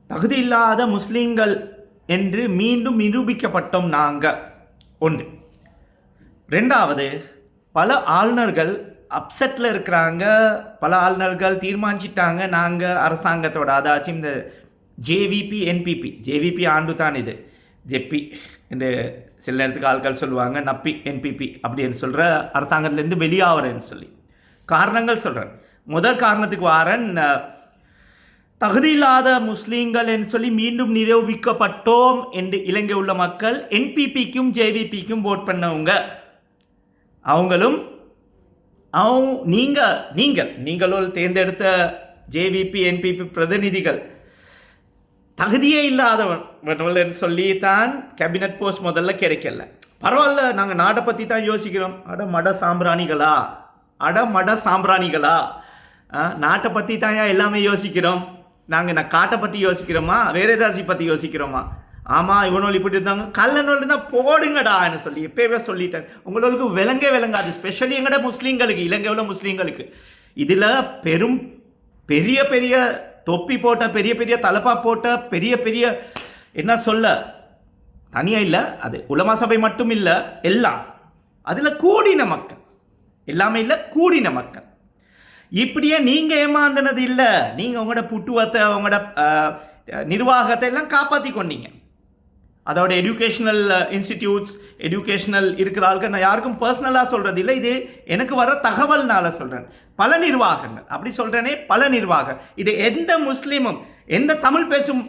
தகுதி இல்லாத முஸ்லீம்கள் என்று மீண்டும் நிரூபிக்கப்பட்டோம் நாங்கள். ஒன்று. ரெண்டாவது, பல ஆளுநர்கள் அப்செட்டில் இருக்கிறாங்க. பல ஆளுநர்கள் தீர்மானிச்சிட்டாங்க, நாங்கள் அரசாங்கத்தோட அதாச்சும் இந்த ஜேவிபி என்பிபி, ஜேவிபி ஆண்டு தான் இது, ஜெப்பி என்று சில நேரத்துக்கு ஆட்கள் சொல்லுவாங்க, நப்பி என்பிபி அப்படின்னு சொல்கிற அரசாங்கத்திலேருந்து வெளியாகிறேன்னு சொல்லி காரணங்கள் சொல்கிறேன். முதல் காரணத்துக்கு வாரன், தகுதி இல்லாத முஸ்லீம்கள் என்று சொல்லி மீண்டும் நிரூபிக்கப்பட்டோம் என்று இலங்கை உள்ள மக்கள் என்பிபிக்கும் ஜேவிபிக்கும் ஓட் பண்ணவங்க. அவங்களும் நீங்களும் தேர்ந்தெடுத்த ஜேவிபி என்பிபி பிரதிநிதிகள் தகுதியே இல்லாதவன் சொல்லி தான் கேபினட் போஸ்ட் முதல்ல கிடைக்கல. பரவாயில்ல, நாங்கள் நாட்டை பற்றி தான் யோசிக்கிறோம். மட சாம்பிராணிகளா, நாட்டை பற்றி தான் எல்லாமே யோசிக்கிறோம். நான் காட்டை பற்றி யோசிக்கிறோமா, வேறு ஏதாச்சும் பற்றி யோசிக்கிறோமா? ஆமாம், இவனோல் இப்படி இருந்தாங்க, கல்லனோல் இருந்தால் போடுங்கடான்னு சொல்லி எப்போவே சொல்லிட்டேன். உங்களுக்கு விளங்காது, ஸ்பெஷலி எங்கட முஸ்லீம்களுக்கு, இலங்கை உள்ள முஸ்லீம்களுக்கு. இதில் பெரிய பெரிய தொப்பி போட்ட, பெரிய பெரிய தலப்பா போட்ட, பெரிய பெரிய என்ன சொல்ல, தனியாக இல்லை, அது உலமா சபை மட்டும் இல்லை, எல்லாம் அதில் கூடின மக்கள், எல்லாமே இல்லை, கூடின மக்கள். இப்படியே நீங்கள் ஏமாந்தனது இல்லை, நீங்கள் உங்களோட புட்டுவத்தை, உங்களோட நிர்வாகத்தை எல்லாம் காப்பாற்றி கொண்டீங்க. அதோட எஜுகேஷ்னல் இன்ஸ்டிடியூட்ஸ், எஜுகேஷ்னல் இருக்கிற ஆளுக்கு நான் யாருக்கும் பர்சனலாக சொல்கிறது இல்லை, இது எனக்கு வர தகவல்னால சொல்கிறேன். பல நிர்வாகங்கள், அப்படி சொல்கிறேனே, பல நிர்வாகம். இது எந்த முஸ்லீமும், எந்த தமிழ் பேசும்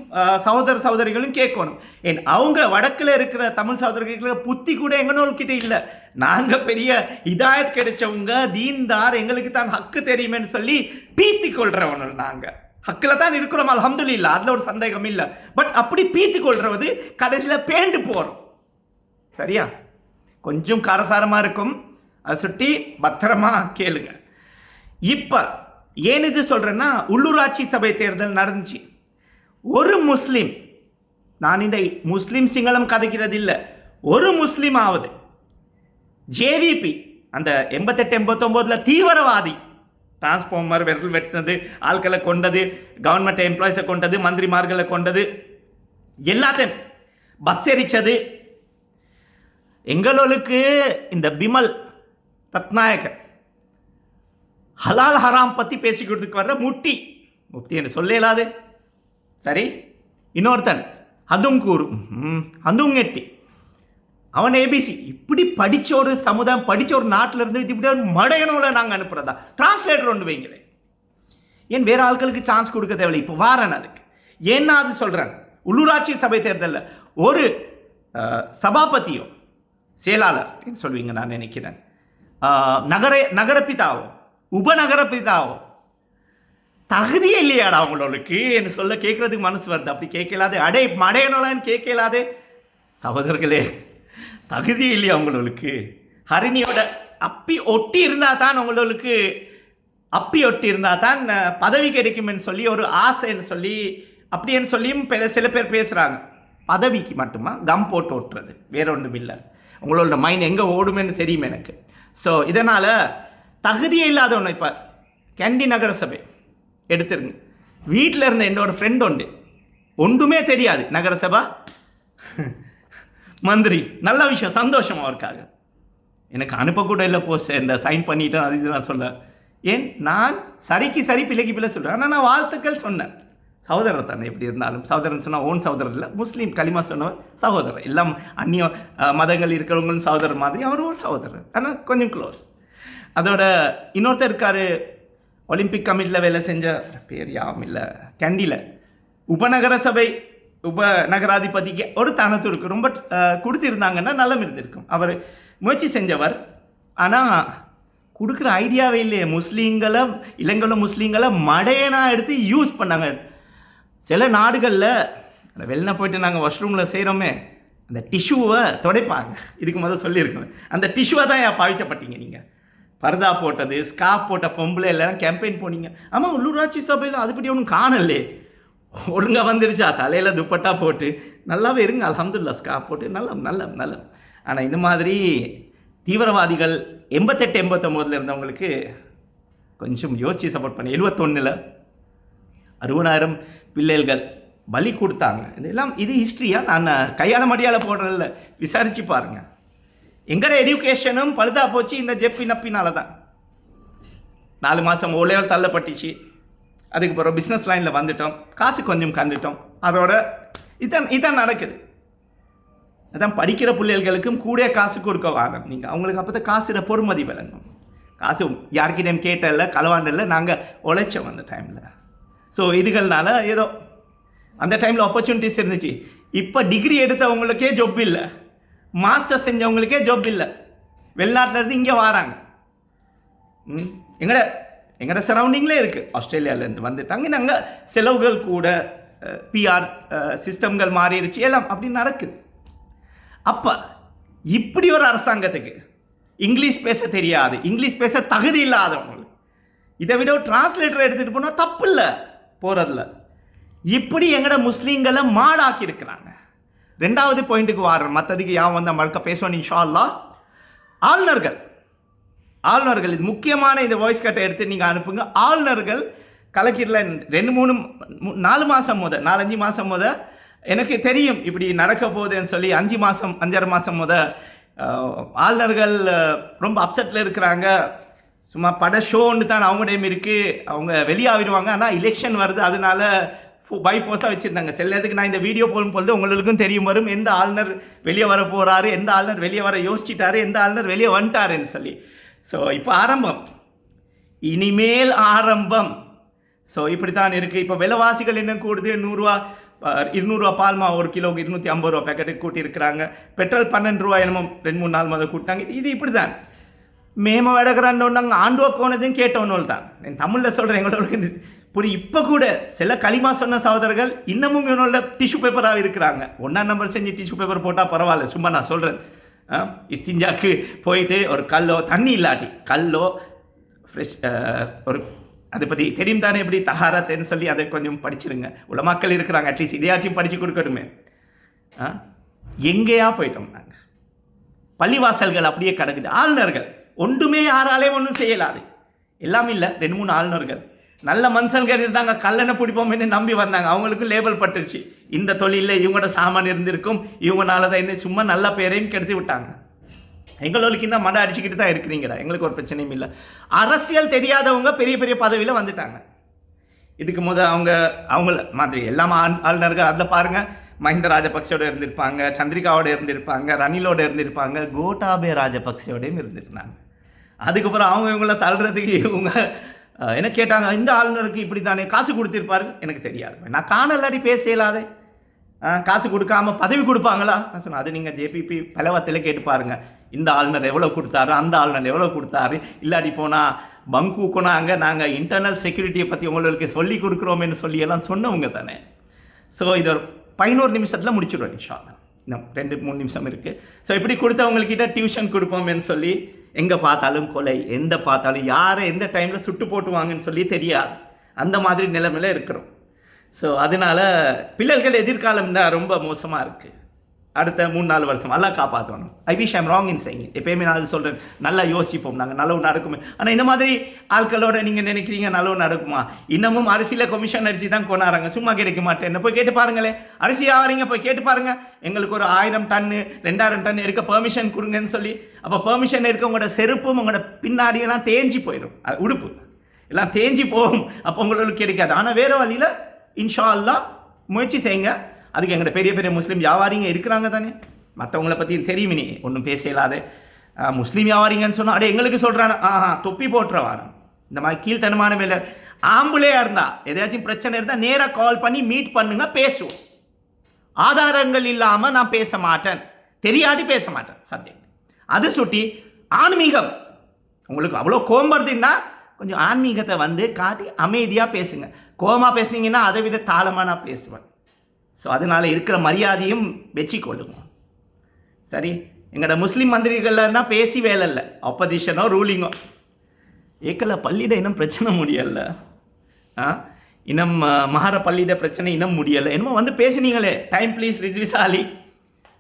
சகோதர சகோதரிகளும் கேட்கணும். அவங்க வடக்கில் இருக்கிற தமிழ் சகோதரிகளுக்கு புத்தி கூட எங்கனோல்கிட்ட இல்லை. நாங்கள் பெரிய இதாயத் கிடைச்சவங்க, தீன்தார், எங்களுக்கு தான் ஹக்கு தெரியுமேன்னு சொல்லி பீத்தி கொள்றவங்க. நாங்கள் ஹக்கில் தான் இருக்கிறோம், அல்ஹம்துலில்லாஹ், அதில் ஒரு சந்தேகம் இல்லை. பட் அப்படி பீத்தி கொள்றது கடைசியில் பேண்டு போகிறோம். சரியா? கொஞ்சம் காரசாரமாக இருக்கும், அதை சுட்டி பத்திரமா கேளுங்க. இப்போ ஏன் இது சொல்கிறேன்னா, உள்ளூராட்சி சபை தேர்தல் நடந்துச்சு. ஒரு முஸ்லீம், நான் இந்த முஸ்லீம் சிங்களம் கதைக்கிறது இல்லை, ஒரு முஸ்லீம் ஆகுது ஜேவிபி அந்த 88-89 தீவிரவாதி, டிரான்ஸ்ஃபார்மர் விரல் வெட்டினது, ஆட்களை கொண்டது, கவர்மெண்ட் எம்ப்ளாயிஸை கொண்டது, மந்திரிமார்களை கொண்டது, எல்லாத்தையும் பஸ் எரிச்சது. எங்களுக்கு இந்த பிமல் ரத்நாயகர் ஹலால் ஹராம் பற்றி பேசிக்கிட்டு வர்ற முஃப்தி என்று சொல்ல இயலாது. சரி, இன்னொருத்தன் அதுங்கெட்டி, அவன் ஏபிசி. இப்படி படித்த ஒரு சமுதாயம், படித்த ஒரு நாட்டில் இருந்து இப்படி ஒரு மடையனோட நாங்கள் அனுப்புகிறதா? டிரான்ஸ்லேட்டர் ஒன்று வைங்களேன். ஏன் வேறு ஆட்களுக்கு சான்ஸ் கொடுக்க தேவையில்லை? இப்போ வாரன் அதுக்கு ஏன்னா அது சொல்கிறேன். உள்ளூராட்சி சபை தேர்தலில் ஒரு சபாபதியோ செயலாளர் சொல்வீங்க நான் நினைக்கிறேன், நகரப்பிதாவோ உபநகரப்பிதாவோ தகுதியே இல்லையாடா அவங்களுக்கு என்று சொல்ல கேட்குறதுக்கு மனசு வருது. அப்படி கேட்கலாதே, மடையனோலான்னு கேட்கலாதே சகோதரர்களே, தகுதியே இல்லையா அவங்களுக்கு? ஹரிணியோட அப்பி ஒட்டி இருந்தால் தான் உங்களுக்கு, அப்பி ஒட்டி இருந்தால் தான் பதவி கிடைக்குமென்னு சொல்லி ஒரு ஆசைன்னு சொல்லி அப்படின்னு சொல்லியும் சில பேர் பேசுகிறாங்க. பதவிக்கு மட்டுமா கம் போட்டு ஓட்டுறது, வேற ஒன்றும் இல்லை. உங்களோட மைண்ட் எங்கே ஓடுமேன்னு தெரியும் எனக்கு. ஸோ இதனால் தகுதியே இல்லாத ஒன்று. இப்போ கேண்டி நகரசபை எடுத்துருங்க. வீட்டில் இருந்த என்னோட ஃப்ரெண்ட் உண்டு, ஒன்றுமே தெரியாது, நகரசபா மந்திரி, நல்ல விஷயம், சந்தோஷம் அவருக்காக. எனக்கு அனுப்பக்கூட இல்லை போஸ்ட், இந்த சைன் பண்ணிட்டேன் அது இதெல்லாம் சொல்ல. ஏன் நான் சரிக்கு சரி பிள்ளைக்கு பிள்ளை சொல்கிறேன். ஆனால் நான் வாழ்த்துக்கள் சொன்னேன். சகோதரர் தானே எப்படி இருந்தாலும், சகோதரன் சொன்னால் ஓன் சகோதரர் இல்லை, முஸ்லீம் களிமா சொன்னவர் சகோதரர், எல்லாம் அந்நிய மதங்கள் இருக்கிறவங்களும் சகோதரர் மாதிரி அவரும் ஒரு சகோதரர், ஆனால் கொஞ்சம் க்ளோஸ். அதோட இன்னொருத்தர் இருக்கார், ஒலிம்பிக் கமிட்டியில் வேலை செஞ்ச பேர் யாவும் இல்லை, கேண்டியில் உபநகர சபை உபநகராதிபதிக்கு ஒரு தனத்திற்கு ரொம்ப கொடுத்துருந்தாங்கன்னா நல்லம் இருந்திருக்கும். அவர் முயற்சி செஞ்சவர், ஆனால் கொடுக்குற ஐடியாவே இல்லையே. முஸ்லீம்களை, இலங்கையில முஸ்லீம்களை மடையனா எடுத்து யூஸ் பண்ணாங்க. சில நாடுகளில் அந்த வெளில போய்ட்டு நாங்கள் வாஷ்ரூமில் செய்கிறோமே, அந்த டிஷ்யூவை துடைப்பாங்க. இதுக்கு முதல்ல சொல்லியிருக்கேன், அந்த டிஷ்யூவை தான் ஏன் பாவிக்கப்பட்டீங்க நீங்கள்? பர்தா போட்டது, ஸ்கார்ஃப் போட்ட பொம்பளை எல்லாம் கேம்பெயின் போனீங்க. ஆமாம், உள்ளூராட்சி சபையில் அதுபடி ஒன்றும் காணலே, ஒழுங்காக வந்துருச்சா? தலையில் துப்பட்டா போட்டு நல்லாவே இருங்க, அல்ஹம்துலில்லாஹ், ஸ்கார்ஃப் போட்டு நல்ல. ஆனால் இந்த மாதிரி தீவிரவாதிகள் 88-89 இருந்தவங்களுக்கு கொஞ்சம் யோசிச்சு சப்போர்ட் பண்ணி 71 60,000 பிள்ளைகள் பலி கொடுத்தாங்க. இதெல்லாம் இது ஹிஸ்ட்ரியாக நான் கையாள மடியால் போடுறதில்ல, விசாரித்து பாருங்கள். எங்களோட எஜுகேஷனும் பழுதா போச்சு இந்த ஜெப்பி நப்பினால தான். 4 மாதம் ஓலையால் தள்ளப்பட்டுச்சு. அதுக்கு பிறகு பிஸ்னஸ் லைனில் வந்துட்டோம், காசு கொஞ்சம் கண்டுட்டோம். அதோட இதான் நடக்குது. அதான் படிக்கிற பிள்ளைகளுக்கும் கூட காசு கொடுக்க வாங்க நீங்கள். அவங்களுக்கு அப்போ தான் காசுட பொறுமதி விளங்கும். காசு யார்கிட்டையும் கேட்டல, களவாண்டல, நாங்கள் உழைச்சோம் அந்த டைமில். ஸோ இதுகள்னால ஏதோ அந்த டைமில் ஆப்பர்ச்சுனிட்டிஸ் இருந்துச்சு. இப்போ டிகிரி எடுத்தவங்களுக்கே ஜாப் இல்லை, மாஸ்டர் செஞ்சவங்களுக்கே ஜாப் இல்லை. வெளிநாட்டிலேருந்து இங்கே வராங்க. எங்களோட சரௌண்டிங்லேயே இருக்குது. ஆஸ்திரேலியாவிலேருந்து வந்துட்டாங்க. நாங்கள் செலவுகள் கூட, பிஆர் சிஸ்டம்கள் மாறிடுச்சு, எல்லாம் அப்படி நடக்குது. அப்போ இப்படி ஒரு அரசாங்கத்துக்கு இங்கிலீஷ் பேச தெரியாது, இங்கிலீஷ் பேச தகுதி இல்லாதவங்களுக்கு இதை விட ஒரு டிரான்ஸ்லேட்டரை எடுத்துகிட்டு போனால் தப்பு இல்லை போகிறதில்ல. இப்படி எங்களோட முஸ்லீம்களை மாடாக்கி இருக்கிறாங்க. 2வது பாயிண்ட்டுக்கு வாரேன், மற்றதுக்கு யான் வந்தால் மறுக்க பேசுவேன் இன்ஷா அல்லாஹ். ஆளுநர்கள் இது முக்கியமான இந்த வாய்ஸ் கட்டை எடுத்து நீங்கள் அனுப்புங்க. ஆளுநர்கள் கலக்கிடல 4 மாதம் முத 4-5 மாதம் முத எனக்கு தெரியும் இப்படி நடக்க போகுதுன்னு சொல்லி 5-6 மாதம் முத ஆளுநர்கள் ரொம்ப அப்செட்டில் இருக்கிறாங்க. சும்மா பட ஷோன்னு தான் அவங்க டைம் இருக்குது, அவங்க வெளியாகிடுவாங்க. ஆனால் எலெக்ஷன் வருது, அதனால பை ஃபோர்ஸாக வச்சுருந்தாங்க. சில நேரத்துக்கு நான் இந்த வீடியோ போடும் பொழுது உங்களுக்கும் தெரியும் வரும் எந்த ஆளுநர் வெளியே வர போகிறாரு, எந்த ஆளுநர் வெளியே வர யோசிச்சிட்டாரு, எந்த ஆளுநர் வெளியே வந்துட்டாருன்னு சொல்லி. ஸோ இப்போ ஆரம்பம், இனிமேல் ஆரம்பம். ஸோ இப்படி தான் இருக்குது. இப்போ விலைவாசிகள் என்ன கூடுது, 100 ரூபா 200 ரூபா பால்மா 1 கிலோவுக்கு 250 ரூபா பேக்கெட்டுக்கு கூட்டியிருக்கிறாங்க. பெட்ரோல் 12 ரூபா என்னமோ 2-3 நாள் முதல் கூட்டினாங்க. இது இப்படி தான் மேம வடகிறான்னு ஆண்டுவா கோனதையும் கேட்டவனோல் தான். நான் தமிழில் சொல்கிறேன், எங்களோட புரியும். இப்போ கூட சில களிமா சொன்ன சகோதரர்கள் இன்னமும் இவனோட டிஷ்யூ பேப்பராக இருக்கிறாங்க. 1ஆம் நம்பர் செஞ்சு டிஷ்யூ பேப்பர் போட்டால் பரவாயில்ல, சும்மா நான் சொல்கிறேன். இஸ்திஞ்சாக்கு போயிட்டு ஒரு கல்லோ, தண்ணி இல்லாட்டி கல்லோ ஃப்ரெஷ் ஒரு அதை பற்றி தெரியும் தானே, எப்படி தஹாரத்துன்னு சொல்லி அதை கொஞ்சம் படிச்சிருங்க. உலமாக்கள் இருக்கிறாங்க, அட்லீஸ்ட் இதையாச்சும் படித்து கொடுக்கணுமே. எங்கேயா போயிட்டோம் நாங்கள். பள்ளிவாசல்கள் அப்படியே கிடக்குது. ஆளுநர்கள் ஒன்றுமே யாராலையும் ஒன்றும் செய்யலாது. எல்லாம் இல்லை, 2-3 ஆளுநர்கள் நல்ல மனுஷன்கள் இருந்தாங்க, கல்லணை பிடிப்போம்னு நம்பி வந்தாங்க. அவங்களுக்கும் லேபிள் பட்டுருச்சு, இந்த தொழிலில் இவங்களோட சாமான் இருந்திருக்கும், இவங்கனால தான் என்ன சும்மா நல்ல பேரையும் கெடுத்து விட்டாங்க. எங்களுக்கு இந்த மடை அடிச்சுக்கிட்டு தான் இருக்கிறீங்கடா, எங்களுக்கு ஒரு பிரச்சனையும் இல்லை. அரசியல் தெரியாதவங்க பெரிய பெரிய பதவியில் வந்துட்டாங்க. இதுக்கு அவங்கள மாதிரி எல்லாமே ஆளுநர்கள். அதில் பாருங்கள், மஹிந்த ராஜபக்சோட இருந்திருப்பாங்க, சந்திரிகாவோட இருந்திருப்பாங்க, ரணிலோட இருந்திருப்பாங்க, கோட்டாபே ராஜபக்சோடையும் இருந்திருந்தாங்க. அதுக்கப்புறம் அவங்க இவங்கள தள்ளுறதுக்கு இவங்க என்ன கேட்டாங்க, இந்த ஆளுநருக்கு இப்படி தானே காசு கொடுத்துருப்பாரு. எனக்கு தெரியாது, நான் காணலாடி பேச இயலாதே. காசு கொடுக்காம பதவி கொடுப்பாங்களா? நான் சொன்னேன், அது நீங்கள் ஜேபிபி பலவத்தில் கேட்டு பாருங்கள். இந்த ஆளுநர் எவ்வளோ கொடுத்தாரு, அந்த ஆளுநர் எவ்வளோ கொடுத்தாரு. இல்லாட்டி போனால் பங்கூக்குனாங்க, நாங்கள் இன்டர்னல் செக்யூரிட்டியை பற்றி உங்களுக்கு சொல்லி கொடுக்குறோமேன்னு சொல்லி எல்லாம் சொன்னவங்க தானே. ஸோ இது ஒரு 11 நிமிஷத்தில் முடிச்சுடுவோம் இன்ஷா அல்லாஹ். இன்னும் 2-3 நிமிஷம் இருக்குது. ஸோ இப்படி கொடுத்தவங்கக்கிட்ட டியூஷன் கொடுப்போமேன்னு சொல்லி, எங்கே பார்த்தாலும் கொலை, எந்த பார்த்தாலும் யாரை எந்த டைமில் சுட்டு போட்டுவாங்கன்னு சொல்லி தெரியாது. அந்த மாதிரி நிலைமையில் இருக்கிறோம். ஸோ அதனால் பிள்ளைகள் எதிர்காலம் தான் ரொம்ப மோசமாக இருக்குது. அடுத்த 3-4 வருஷம் எல்லாம் காப்பாற்றணும். I wish I'm wrong in செய்யுங்க. எப்பயுமே நான் அது சொல்கிறேன், நல்லா யோசிப்போம், நாங்கள் நல்லவு நடக்குமே. ஆனால் இந்த மாதிரி ஆட்களோட நீங்கள் நினைக்கிறீங்க நல்லவு நடக்குமா? இன்னமும் அரிசியில் கமிஷன் அரிசி தான் கொண்டாடுறாங்க, சும்மா கிடைக்க மாட்டேன். போய் கேட்டு பாருங்களேன், அரிசி ஆவறீங்க போய் கேட்டு பாருங்கள். எங்களுக்கு ஒரு 1000 டன்னு 2000 டன் எடுக்க பெர்மிஷன் கொடுங்கன்னு சொல்லி. அப்போ பெர்மிஷன் எடுக்க உங்களோட செருப்பும் உங்களோட பின்னாடியெல்லாம் தேஞ்சி போயிடும், உடுப்பு எல்லாம் தேஞ்சி போகும். அப்போ உங்களுக்கு கிடைக்காது. ஆனால் வேறு வழியில் இன்ஷா அல்லாஹ் முயற்சி செய்யுங்க. அதுக்கு எங்களோட பெரிய பெரிய முஸ்லீம் வியாபாரிங்க இருக்கிறாங்க தானே, மற்றவங்கள பற்றி தெரியுமே, நீ ஒன்றும் பேச இல்லாத. முஸ்லீம் வியாபாரிங்கன்னு சொன்னால் அடே எங்களுக்கு சொல்கிறாங்க, தொப்பி போட்டுறவான இந்த மாதிரி கீழ்த்தனமான வேலை. ஆம்புலையாக இருந்தால் எதாச்சும் பிரச்சனை இருந்தால் நேராக கால் பண்ணி மீட் பண்ணுங்க, பேசுவோம். ஆதாரங்கள் இல்லாமல் நான் பேச மாட்டேன், தெரியாடி பேச மாட்டேன், சப்ஜெக்ட். அது சுட்டி ஆன்மீகம் உங்களுக்கு அவ்வளோ கோபம் வருதுன்னா கொஞ்சம் ஆன்மீகத்தை வந்து காட்டி அமைதியாக பேசுங்க. கோபமாக பேசுனீங்கன்னா அதை விட தாளமாக நான் பேசுவேன். ஸோ அதனால் இருக்கிற மரியாதையும் வச்சுக்கொள்ளுங்க. சரி, எங்களோட முஸ்லீம் மந்திரிகள்னா பேசி வேலை இல்லை, ஆப்போசிஷனோ ரூலிங்கோ. ஏக்கல பள்ளியிட இன்னும் பிரச்சனை முடியலை, இன்னும் மகார பள்ளியிட பிரச்சனை இன்னும் முடியலை. என்னமோ வந்து பேசுனீங்களே, டைம் ப்ளீஸ் ரிஜ்விசாலி,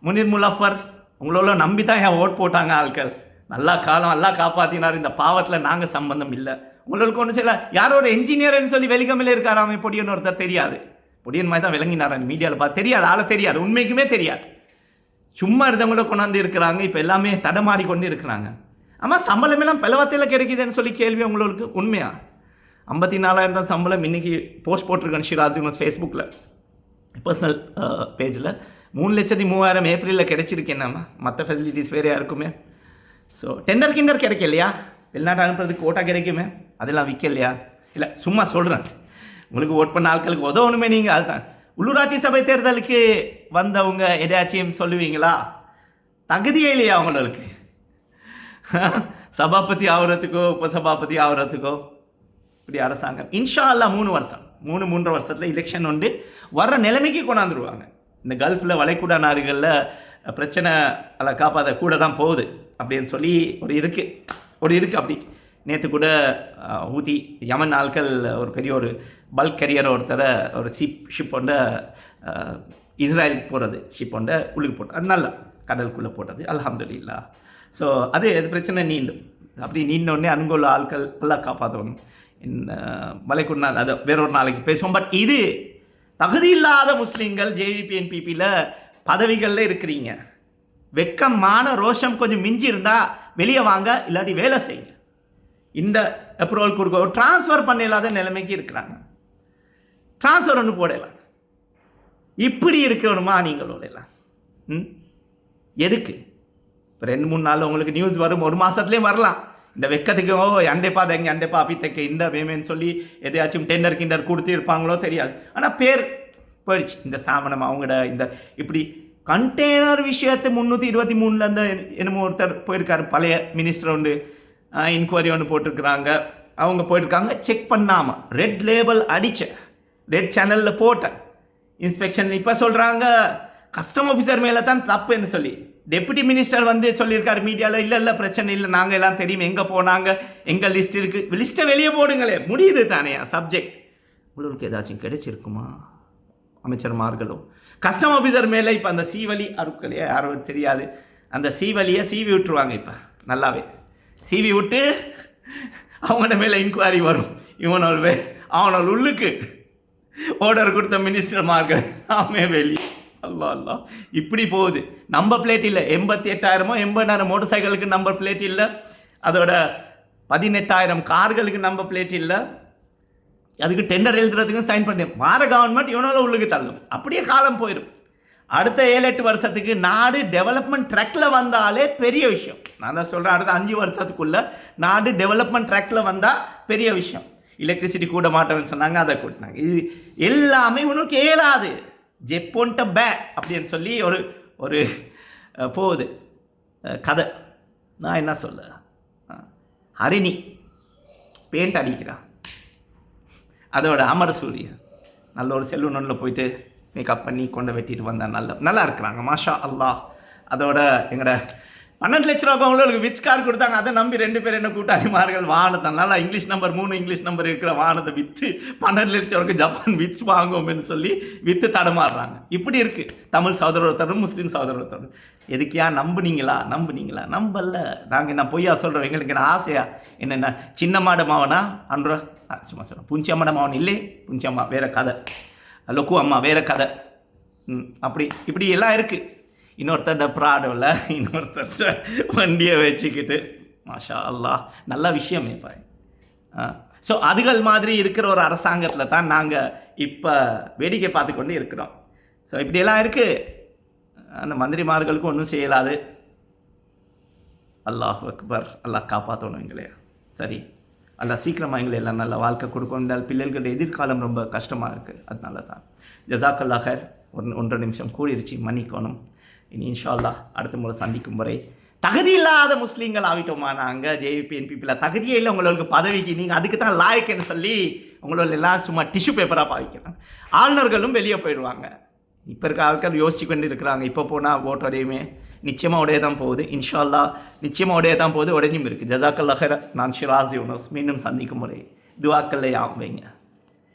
முனீர் முலாஃபர், உங்களோட நம்பி தான் என் ஓட் போட்டாங்க ஆட்கள். நல்லா காலம் நல்லா காப்பாற்றினார். இந்த பாவத்தில் நாங்கள் சம்பந்தம் இல்லை. உங்களுக்கு ஒன்றும் செய்யல. யாரோட என்ஜினியர்னு சொல்லி வெளிக்கமையில் இருக்காராமே பொடியன்னு ஒருத்தர் தெரியாது, பொடியன் மாதிரி தான் விளங்கினார் மீடியாவில் பார்த்து. தெரியாது, ஆளை தெரியாது, உண்மைக்குமே தெரியாது. சும்மா இருந்தவங்கள கொண்டாந்து இருக்கிறாங்க. இப்போ எல்லாமே தடமாறி கொண்டு இருக்கிறாங்க. ஆமாம், சம்பளம் எல்லாம் பிளவத்தில் கிடைக்குதுன்னு சொல்லி கேள்வி உங்களுக்கு உண்மையா? 54,000 தான் சம்பளம். இன்றைக்கி போஸ்ட் போட்டிருக்கேன் ஷிராஸ் யூனஸ் ஃபேஸ்புக்கில் பர்சனல் பேஜில். 3,03,000 ஏப்ரலில் கிடைச்சிருக்கேன்னாமா. மற்ற ஃபெசிலிட்டிஸ் வேறு யாருக்குமே. ஸோ டெண்டர் கிடைக்கலையா? வெளிநாட்டு அனுப்புறதுக்கு கோட்டா கிடைக்குமே, அதெல்லாம் விற்கலையா? இல்லை, சும்மா சொல்கிறேன். உங்களுக்கு ஓட் பண்ண ஆட்களுக்கு உதவணுமே. நீங்கள் அதுதான் உள்ளூராட்சி சபை தேர்தலுக்கு வந்தவங்க எதாச்சும் சொல்லுவீங்களா? தகுதியே இல்லையா அவங்களுக்கு? சபாபதி ஆகிறதுக்கோ உபசபாபதி ஆகிறதுக்கோ? இப்படி அரசாங்கம் இன்ஷா அல்லாஹ் 3 வருஷத்தில் எலெக்ஷன் உண்டு. வர்ற நிலைமைக்கு கொண்டாந்துருவாங்க. இந்த கல்ஃபில் வளைகுடா நாடுகளில் பிரச்சனை அதை காப்பாற்ற கூட தான் போகுது அப்படின்னு சொல்லி ஒரு இருக்குது அப்படி. நேற்று கூட ஊதி யமன் ஆட்கள் ஒரு பெரிய ஒரு பல்க் கேரியர் ஒருத்தர ஒரு ஷிப் ஒன்றை இஸ்ரேலுக்கு போகிறது ஷிப் ஒன்றை உள்ளுக்கு போட்டது. அது நல்லா கடலுக்குள்ளே போட்டது, அல்ஹம்துலில்லாஹ். ஸோ அது பிரச்சனை நீண்டும். அப்படி நீண்டோடனே அங்குள்ள ஆட்கள் எல்லாம் காப்பாற்றணும். வளைகுடா நாள் அதை வேறொரு நாளைக்கு பேசுவோம். பட் இது தகுதி இல்லாத முஸ்லீம்கள் ஜேவிபி என்பிபியில் பதவிகளில் இருக்கிறீங்க. வெக்கமான ரோஷம் கொஞ்சம் மிஞ்சி இருந்தால் வெளியே வாங்க, இல்லாட்டி வேலை செய்யுங்க. இந்த அப்ரூவல் கொடுக்க ட்ரான்ஸ்ஃபர் பண்ண இல்லாத நிலைமைக்கு இருக்கிறாங்க. ட்ரான்ஸ்ஃபர் ஒன்று போடலாம். இப்படி இருக்கணுமா நீங்களோட எல்லாம்? எதுக்கு? இப்போ 2-3 நாள் உங்களுக்கு நியூஸ் வரும், 1 மாதத்துலேயும் வரலாம். இந்த வெக்கத்துக்கு அண்டைப்பா தங்க அண்டைப்பா அப்பித்தக்க இந்த வேமேன்னு சொல்லி எதையாச்சும் டெண்டர் கொடுத்து இருப்பாங்களோ தெரியாது. ஆனால் பேர் போயிடுச்சு. இந்த சாமனம் அவங்களோட இந்த இப்படி கண்டெய்னர் விஷயத்தை 323 அந்த என்னமோ ஒருத்தர் போயிருக்காரு, பழைய மினிஸ்டர் ஒன்று இன்கொயரி ஒன்று போட்டிருக்கிறாங்க. அவங்க போயிருக்காங்க, செக் பண்ணாமல் ரெட் லேபிள் அடித்த ரெட் சேனலில் போட்ட இன்ஸ்பெக்ஷன். இப்போ சொல்கிறாங்க கஸ்டம் ஆஃபீஸர் மேலே தான் தப்புன்னு சொல்லி. டெப்யூட்டி மினிஸ்டர் வந்து சொல்லியிருக்காரு மீடியாவில், இல்லை பிரச்சனை இல்லை, நாங்கள் எல்லாம் தெரியும் எங்கே போனாங்க, எங்கள் லிஸ்ட் இருக்குது, லிஸ்ட்டை வெளியே போடுங்களே, முடியுது தானே சப்ஜெக்ட். உங்களுக்கு ஏதாச்சும் கிடைச்சிருக்குமா அமைச்சர்மார்களோ? கஸ்டம் ஆஃபீஸர் மேலே இப்போ அந்த சீவலி அறுக்கலையே யாரும் தெரியாது, அந்த சீவலியை சீவி விட்டுருவாங்க. இப்போ நல்லாவே சீவி விட்டு அவங்கள மேலே இன்கொயரி வரும். அவனோட உள்ளுக்கு ஆர்டர் கொடுத்த மினிஸ்டர்மார்கள் அவன் வெளியே. அல்லா இப்படி போகுது. நம்பர் பிளேட் இல்லை. 88,000 80,000 மோட்டர் சைக்கிளுக்கு நம்பர் பிளேட் இல்லை. அதோட 18,000 கார்களுக்கு நம்பர் பிளேட் இல்லை. அதுக்கு டெண்டர் எழுதுறதுக்கும் சைன் பண்ணி மாற கவர்மெண்ட் இவனால உள்ளுக்கு தள்ளும். அப்படியே காலம் போயிடும். அடுத்த 7-8 வருஷத்துக்கு நாடு டெவலப்மெண்ட் ட்ராக்கில் வந்தாலே பெரிய விஷயம். நான் தான் சொல்கிறேன், அடுத்த 5 வருஷத்துக்குள்ளே நாடு டெவலப்மெண்ட் ட்ராக்கில் வந்தால் பெரிய விஷயம். எலக்ட்ரிசிட்டி கூட மாட்டோம்னு சொன்னாங்க, அதை கூட்டினாங்க. இது எல்லாமே உனக்கு இயலாது. ஜெப்போன்ட்ட பே அப்படின்னு சொல்லி ஒரு போகுது கதை. நான் என்ன சொல்ல, ஹரிணி பெயிண்ட் அடிக்கிறான், அதோட அமர சூரியன் நல்ல ஒரு செல்வன் ஒன்றில் போயிட்டு மேக்கப் பண்ணி கொண்டு வெட்டிட்டு வந்தால் நல்லா இருக்கிறாங்க, மாஷா அல்லாஹ். அதோட எங்களோட 12 லட்ச ரூபா அவங்களுக்கு விச் கார் கொடுத்தாங்க. அதை நம்பி 2 பேர் என்ன கூட்டாளிமார்கள் வானத்தை நல்லா இங்கிலீஷ் நம்பர் 3 இங்கிலீஷ் நம்பர் இருக்கிற வானத்தை விற்று 12 லட்சம் வரைக்கும் ஜப்பான் விச் வாங்குவோம்னு சொல்லி விற்று தடமாறுறாங்க. இப்படி இருக்குது தமிழ் சகோதரத்தோடும் முஸ்லீம் சகோதரத்தோடும். எதுக்கியா நம்புனீங்களா? நம்பல. நாங்கள் என்ன பொய்யா சொல்கிறோம்? எங்களுக்கு என்ன ஆசையா? என்னென்ன சின்ன மாட மாவனா அன்ற சும்மா சொல்கிறோம். புஞ்சி அம்மாட மாவன் இல்லை, புஞ்சி அம்மா வேறு கதை, லொக்கு அம்மா வேறு கதை. அப்படி இப்படி எல்லாம் இருக்குது. இன்னொருத்தர் ப்ராடோவில் இன்னொருத்தர் வண்டியை வச்சுக்கிட்டு மாஷா அல்லாஹ் நல்ல விஷயமே பாய். ஸோ அதுகள் மாதிரி இருக்கிற ஒரு அரசாங்கத்தில் தான் நாங்கள் இப்போ வேடிக்கை பார்த்து கொண்டு இருக்கிறோம். ஸோ இப்படியெல்லாம் இருக்குது. அந்த மந்திரிமார்களுக்கும் ஒன்றும் செய்யலாது. அல்லாஹ் அக்பர். அல்லாஹ் காப்பாற்றணும் எங்களையா. சரி, அல்லாஹ் சீக்கிரமாக எங்களை எல்லாம் நல்ல வாழ்க்கை கொடுக்கணும். பிள்ளைகளோட எதிர்காலம் ரொம்ப கஷ்டமாக இருக்குது. அதனால தான் ஜஸாக்கல்லாஹ் ஹைர். 1.5 நிமிஷம் கூடிருச்சு, மன்னிக்கணும். இனி இன்ஷா அல்லாஹ் அடுத்த முறை சந்திக்கும் வரை தகுதி இல்லாத முஸ்லீம்கள் ஆகிட்டோமா நாங்கள் ஜேவிபி என்பிபியில்? தகுதியே இல்லை உங்களுக்கு பதவிக்கு. நீங்கள் அதுக்கு தான் லாயக்குன்னு சொல்லி உங்களோட எல்லாம் சும்மா டிஷ்யூ பேப்பராக பாவிக்கிறாங்க. ஆளுநர்களும் வெளியே போயிடுவாங்க. இப்போ இருக்க ஆட்கள் யோசிச்சு கொண்டு இருக்கிறாங்க. இப்போ போனால் ஓட்டு உடையுமே, நிச்சயமாக உடைய தான் போகுது. இன்ஷா அல்லாஹ் நிச்சயமாக உடைய தான் போகுது, உடைஞ்சும் இருக்குது. ஜஸாக்கல்லாஹ் ஹைர். நான் ஷிராஸ் யூனஸ். மீண்டும் சந்திக்கும் முறை துவாக்கல்லை ஆகுவீங்க.